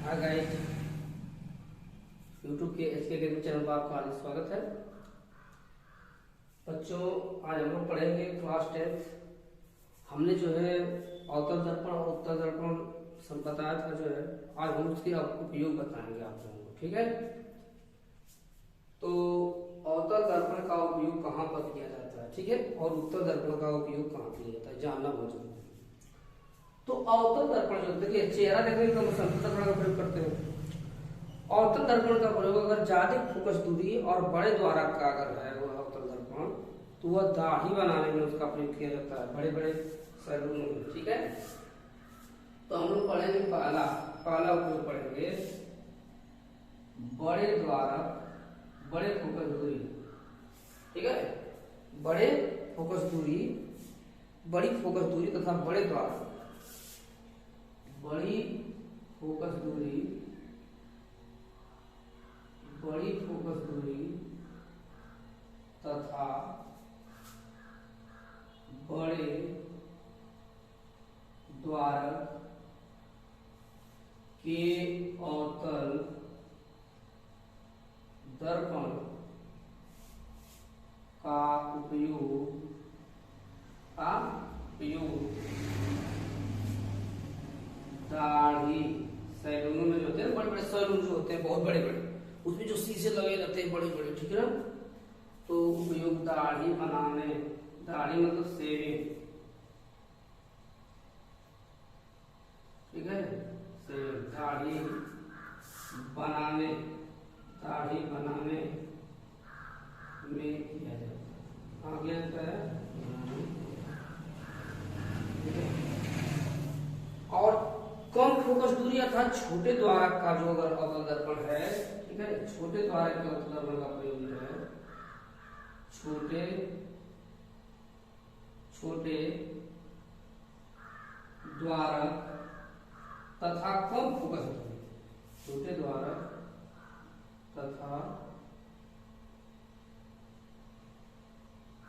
Hi guys, YouTube के HK academy channel पर आपका हार्दिक स्वागत है। बच्चों, आज हम लोग पढ़ेंगे क्लास 10th। हमने जो है अवतल दर्पण और उत्तल दर्पण बताया था, जो है आज हम उसके उपयोग बताएंगे आप लोगों को। ठीक है, तो अवतल दर्पण का उपयोग कहाँ पर किया जाता है, ठीक है, और उत्तल दर्पण का उपयोग कहाँ किया जाता है, जानना बहुत जरूरी है। तो अवतल दर्पण जो देखिए, चेहरा देखने का हम संतुलन दर्पण का प्रयोग करते हैं। अवतल दर्पण का प्रयोग अगर ज्यादा फोकस दूरी और बड़े द्वारक का अगर है वह अवतल दर्पण, तो वह दाढ़ी बनाने में उसका प्रयोग किया जाता है, बड़े बड़े सैलूनों में। ठीक है, तो हम लोग पढ़ेंगे पहला उपयोग पढ़ेंगे बड़े द्वारक, बड़े फोकस दूरी। ठीक है, बड़े फोकस दूरी, बड़ी फोकस दूरी तथा बड़े द्वारक, बड़ी फोकस दूरी, बड़ी फोकस दूरी तथा बड़े द्वारक के अवतल दर्पण का उपयोग दाढ़ी सैलूनों में जो होते हैं, बड़े बड़े सैलून जो होते हैं बहुत बड़े बड़े, उसमें जो शीशे लगे रहते हैं बड़े बड़े, ठीक है ना, तो उपयोग दाढ़ी बनाने, दाढ़ी मतलब शेविंग, ठीक है, शेविंग, दाढ़ी बनाने में किया जाता है। आगे आता है और कम फोकस दूरी अर्थात छोटे द्वारक का जो अगर अवतल दर्पण है, ठीक है, छोटे द्वारक के अवतल दर्पण का प्रयोग है छोटे द्वारक तथा कम फोकस दूरी, छोटे द्वारक तथा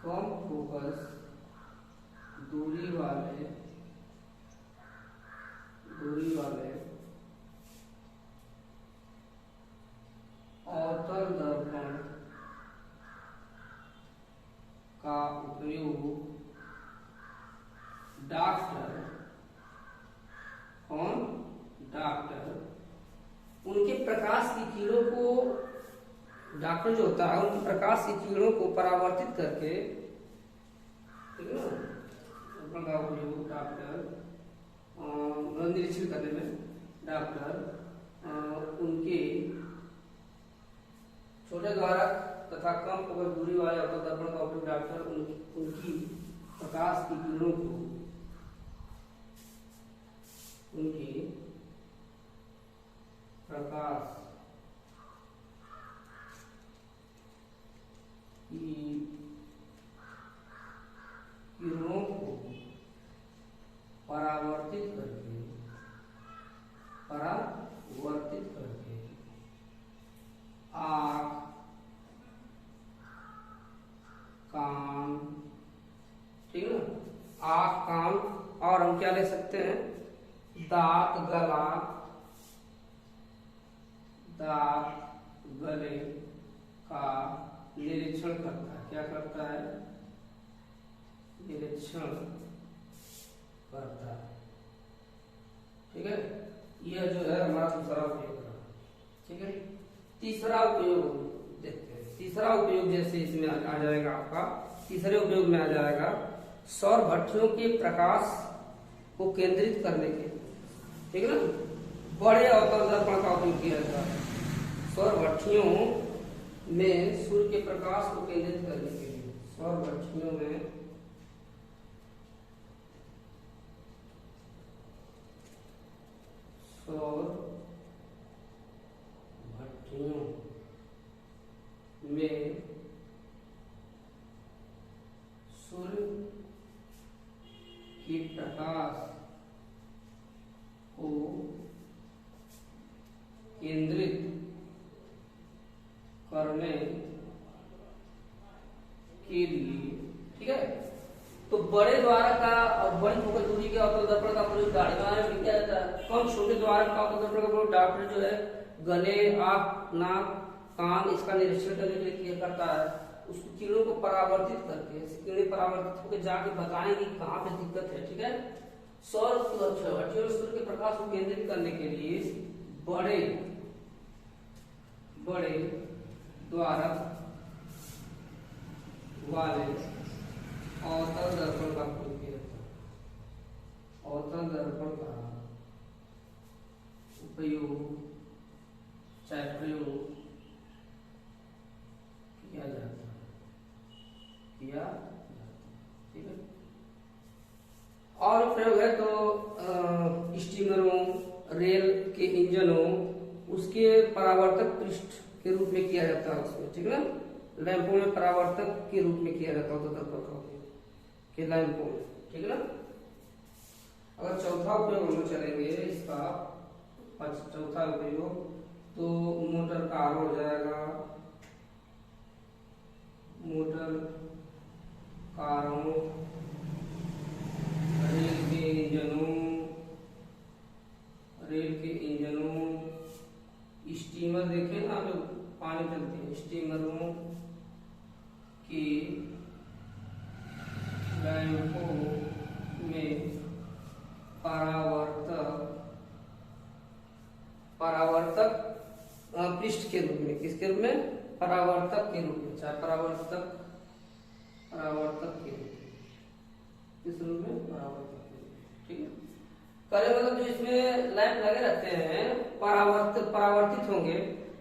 कम फोकस दूरी वाले अवतल दर्पण का उपयोग डॉक्टर उनके प्रकाश की किरणों को, डॉक्टर जो होता है उनकी प्रकाश की किरणों को परावर्तित करके, ठीक है ना, का उपयोग डॉक्टर निरीक्षण करने में, डॉक्टर उनके छोटे द्वारक तथा कम फोकस दूरी वाले अवतल दर्पण का उपयोग डॉक्टर उनकी प्रकाश की किरणों को, उनकी प्रकाश की किरणों को परावर्तित करके आँख, कान, ठीक है ना, आँख, कान, और हम क्या ले सकते हैं, दांत, गले का निरीक्षण करता है। क्या करता है? निरीक्षण करता है। ठीक है, यह जो है हमारा दूसरा उपयोग रहा। ठीक है, तीसरा उपयोग देखते हैं। तीसरा उपयोग जैसे इसमें आ जाएगा आपका, तीसरे उपयोग में आ जाएगा सौर भट्टियों के प्रकाश को केंद्रित करने के, ठीक है ना, बड़े अवतल दर्पण का उपयोग किया जाता है सौर भट्टियों में सूर्य के प्रकाश को केंद्रित करने के लिए। सौर भट्टियों में सूर्य के प्रकाश को केंद्रित करने के लिए, ठीक है, तो बड़े द्वारक का और बड़ी फोकल दूरी के अवतल दर्पण का प्रयोग गाड़ी बनाने में किया जाता है। कम छोटे द्वारक का अवतल दर्पण का प्रयोग डॉक्टर जो है गले, आंख, नाक, कान इसका निरीक्षण करने के लिए किया करता है। उसको किरणों को परावर्तित करके, किरणें परावर्तित होकर जाके बताएंगे कहाँ पे दिक्कत है। ठीक है, सौर सूर्य के प्रकाश को केंद्रित करने के लिए बड़े द्वारक वाले अवतल दर्पण का प्रयोग किया जाता है। अवतल दर्पण का उपयोग चाहे प्रयोग किया जाता है। ठीक है, और प्रयोग है तो स्टीमरों, रेल के इंजनों, उसके परावर्तक पृष्ठ के रूप में किया जाता है उसमें। ठीक है ना, लैंपों में परावर्तक के रूप में किया जाता है अवतल दर्पण का उपयोग के लैंपों में। ठीक है ना। अगर चौथा उपयोग हम लोग चलेंगे इसका, चौथा उपयोग तो मोटर कार हो जाएगा, मोटर कारों, रेल के इंजनों, स्टीमर देखें ना जो पानी चलती है, स्टीमरों की लैंपों में परावर्तक पृष्ठ के रूप में, किसके रूप में, परावर्तक के रूप में, चाहे परावर्तक के रूप में, किस रूप में, परावर्तक के रूप में। ठीक है, करे मतलब जो इसमें लैंप लगे रहते हैं परावर्तित होंगे,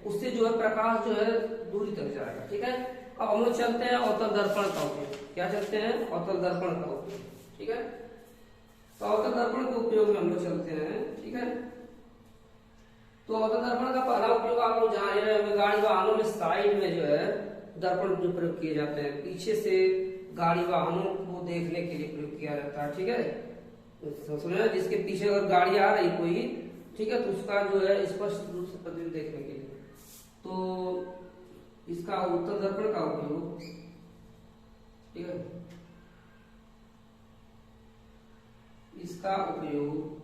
उससे जो है प्रकाश जो है दूरी तक जाएगा। ठीक है, अब हम लोग चलते हैं अवतल दर्पण का उपयोग। क्या चलते हैं, अवतल दर्पण का उपयोग। ठीक है, तो अवतल दर्पण के उपयोग में हम लोग चलते हैं। ठीक है, तो अवतल दर्पण का पहला उपयोग आप लोग जान रहे हैं, गाड़ी वाहनों में साइड में जो है दर्पण जो प्रयोग किए जाते हैं, पीछे से गाड़ी वाहनों को देखने के लिए प्रयोग किया जाता है। ठीक है, तो सुना जिसके पीछे अगर गाड़ी आ रही कोई, ठीक है, तो उसका जो है स्पष्ट रूप से प्रतिबिंब देखने के लिए, तो इसका अवतल दर्पण का उपयोग, ठीक है, इसका उपयोग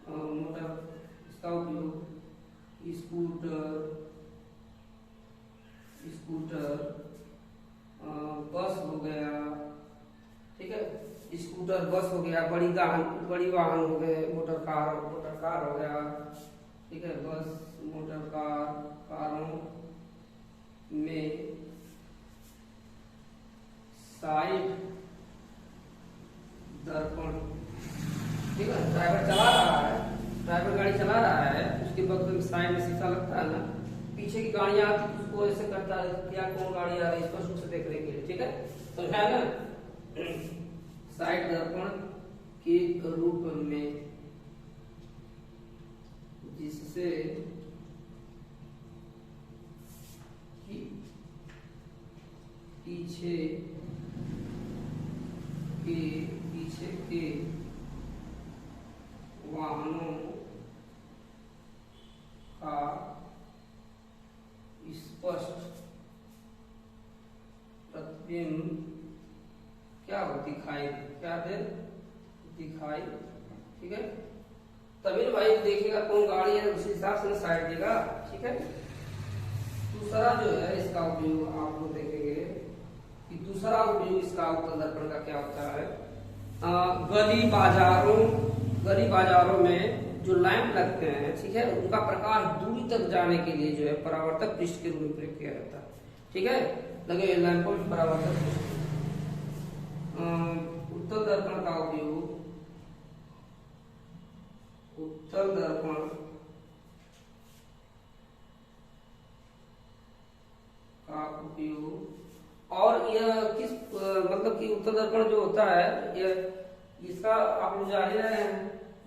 मोटर, इसका उपयोग स्कूटर, बस हो गया। ठीक है, स्कूटर, बस हो गया, बड़ी वाहन हो गए, मोटर कार हो गया। ठीक है, बस, मोटर कार, कारों में साइड दर्पण। ठीक है, ड्राइवर गाड़ी चला रहा है, उसके बगल में साइड में शीशा लगता है ना, पीछे की गाड़ियां आती है उसको ऐसे करता है क्या कौन गाड़ी आ रही है स्पष्ट रूप से देखने के लिए। ठीक है, तो है ना, साइड दर्पण के रूप में, जिससे पीछे के वाहनों का स्पष्ट प्रतिबिंब क्या हो, दिखाई दिखाई। ठीक है, तभी भाई देखेगा कौन गाड़ी है, उसी हिसाब से साइड देगा। ठीक है, दूसरा जो है इसका उपयोग आप लोग देखेंगे कि दूसरा उपयोग इसका अवतल दर्पण का क्या होता है। गली बाजारों में जो लैंप लगते हैं, ठीक है, उनका प्रकाश दूरी तक जाने के लिए जो है परावर्तक पृष्ठ के रूप में प्रयोग किया जाता है। ठीक है, लगे लैंपों में परावर्तक पृष्ठ। उत्तल दर्पण का उपयोग, उत्तल दर्पण का उपयोग, और यह किस मतलब कि उत्तल दर्पण जो होता है, यह इसका आप लोग जान रहे हैं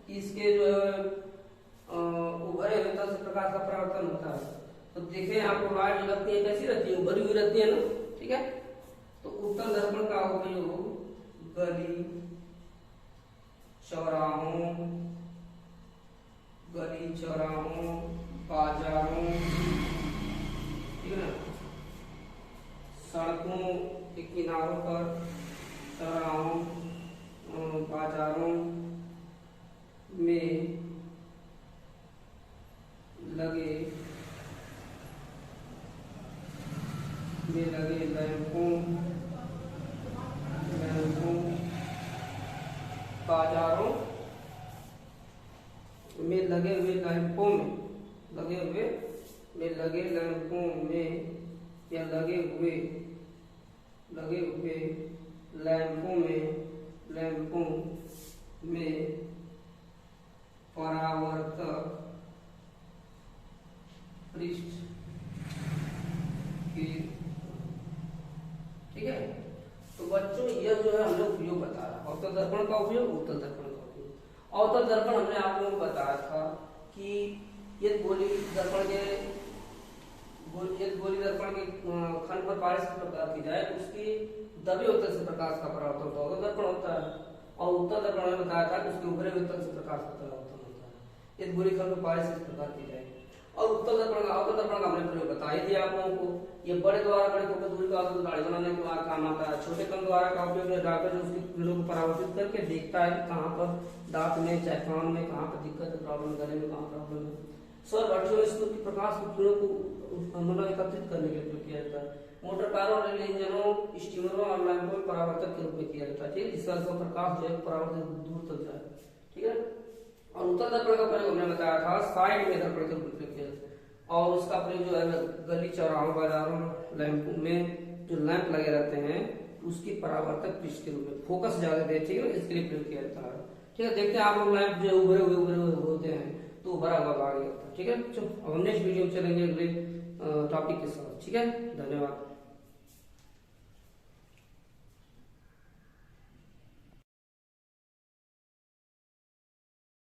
कि इसके जो उभरे हुए तल से प्रकाश का परावर्तन होता है। तो देखें आपको लाइट जो लगती है कैसी रहती है, उभरी हुई रहती है ना। ठीक है, तो उत्तल दर्पण का उपयोग गली चौराहों, बाजारों, ठीक है ना, बाजारों में लगे लैंपों बाजारों में लगे हुए लैंपों में या लगे हुए लैंपों में परावर्तक पृष्ठ की, ठीक है। तो बच्चों यह जो है हम लोग उपयोग बता रहा है अवतल दर्पण का उपयोग, उत्तल दर्पण का उपयोग। अवतल दर्पण हमने आप लोगों को बताया था कि ये गोली दर्पण के खंड पर पारस की प्रकाश की जाए उसकी दबे उत्तल से प्रकाश का परावर्तन होता है, अवतल दर्पण होता है। और उत्तल दर्पण में बताया था कि उसके उभरे हुए उत्तल से प्रकाश का परावर्तन होता है। यदि गोली खंड पर पारस की प्रकाश की जाए और उत्तल दर्पण का हमने प्रयोग बताया दिया आप लोगों को। ये बड़े द्वारा बड़े फोकस दूरी का दाढ़ी बनाने के बाद काम आता है। छोटे कण द्वारा का उपयोग डॉक्टर जो उसकी किरणों को परावर्तित करके देखता है कि कहाँ पर दांत में, चाहे कान में कहाँ पर दिक्कत है, प्रॉब्लम, गले में कहाँ प्रॉब्लम है। सौर भट्टियों में सूर्य की प्रकाश की किरणों को एकत्रित करने के लिए उपयोग किया जाता है। मोटर कारों, रेल इंजनों, स्टीमरों और लैंपों में परावर्तक के रूप में किया जाता है, ठीक है, जिसका प्रकाश जो है परावर्तित दूर तक जाए, ठीक है। और उत्तल दर्पण का प्रयोग हमने बताया था साइड में दर्पण के रूप में किया जाता है। और उसका प्रयोग जो है गली चौराहों, बाजारों, लैंपों में जो लैंप लगे रहते हैं उसकी परावर्तक पृष्ठ के रूप में फोकस ज्यादा दे, ठीक है, इसके लिए प्रयोग किया जाता है, ठीक है। देखते हैं आप लोग लैंप जो उभरे हुए होते हैं तो उभरा हुआ भाग जाता है, ठीक है। अब हम नेक्स्ट वीडियो में चलेंगे अगले टॉपिक के साथ, ठीक है। धन्यवाद।